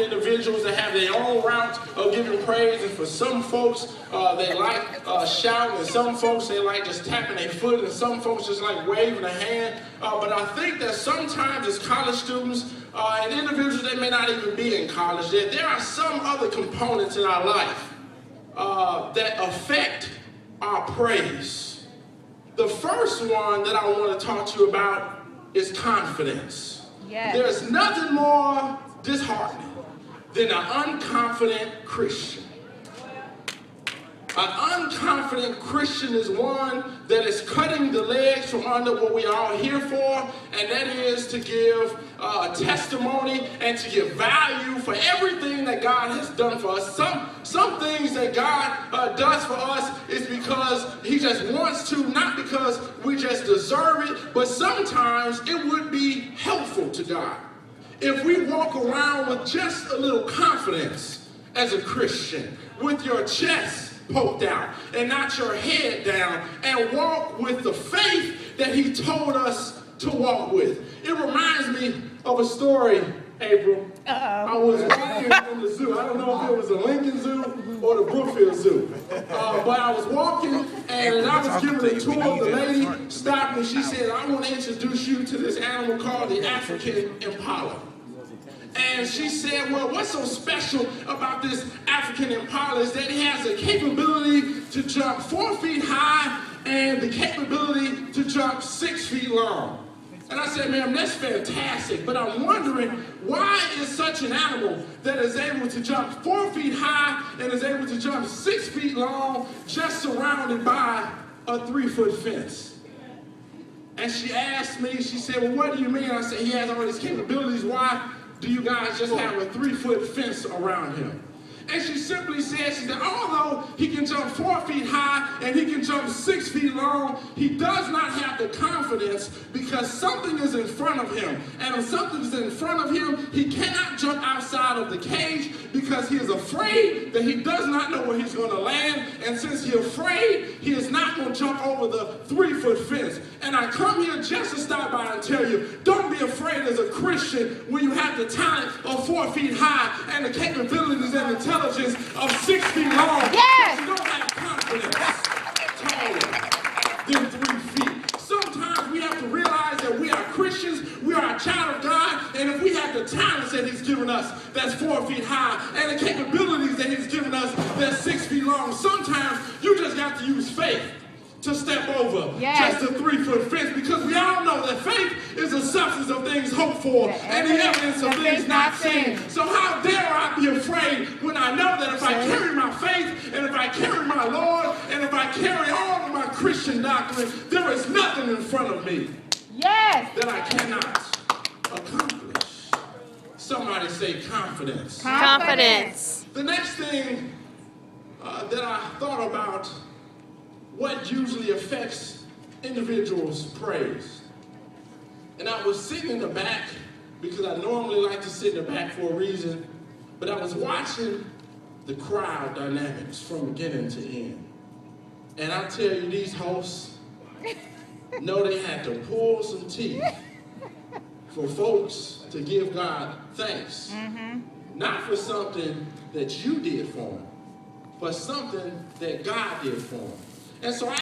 for individuals that have their own route of giving praise, and for some folks, they like shouting, and some folks, they like just tapping their foot, and some folks just like waving a hand. But I think that sometimes as college students, and individuals that may not even be in college, there are some other components in our life that affect our praise. The first one that I want to talk to you about is confidence. Yes. There's nothing more disheartening than an unconfident Christian. An unconfident Christian is one that is cutting the legs from under what we are all here for, and that is to give testimony and to give value for everything that God has done for us. Some things that God does for us is because He just wants to, not because we just deserve it, but sometimes it would be helpful to God if we walk around with just a little confidence as a Christian, with your chest poked out and not your head down, and walk with the faith that He told us to walk with. It reminds me of a story, April. I was walking in the zoo. I don't know if it was the Lincoln Zoo or the Brookfield Zoo. But I was walking, and I was giving a tour. The lady stopped me. She said, "I want to introduce you to this animal called the African impala." And she said, "Well, what's so special about this African impala is that it has the capability to jump 4 feet high and the capability to jump 6 feet long." And I said, "Ma'am, that's fantastic, but I'm wondering, why is such an animal that is able to jump 4 feet high and is able to jump 6 feet long just surrounded by a 3-foot fence?" And she asked me, she said, "Well, what do you mean?" I said, "He has all these capabilities. Why do you guys just have a 3-foot fence around him?" And she simply said, she said, although he can jump 4 feet high and he can jump 6 feet long, he does not have the confidence because something is in front of him. And if something is in front of him, he cannot jump outside of the cage because he is afraid that he does not know where he's going to land. And since he's afraid, he is not going to jump over the 3-foot fence. And I come here just to stop by and tell you, don't be afraid as a Christian when you have the talent of 4 feet high and the capabilities and intelligence of 6 feet long. Yes! But you don't have confidence taller than 3 feet. Sometimes we have to realize that we are Christians, we are a child of God, and if we have the talents that He's given us that's 4 feet high and the capabilities that He's given us that's 6 feet long, sometimes you just got to use faith to step over just a 3-foot fence, because we all know that faith is the substance of things hoped for and the evidence of things not seen. So how dare I be afraid when I know that if I carry my faith and if I carry my Lord and if I carry all of my Christian doctrine, there is nothing in front of me that I cannot accomplish. Somebody say confidence. Confidence. The next thing that I thought about, what usually affects individuals' praise. And I was sitting in the back because I normally like to sit in the back for a reason, but I was watching the crowd dynamics from beginning to end. And I tell you, these hosts know they had to pull some teeth for folks to give God thanks. Not for something that you did for them, but something that God did for them. And so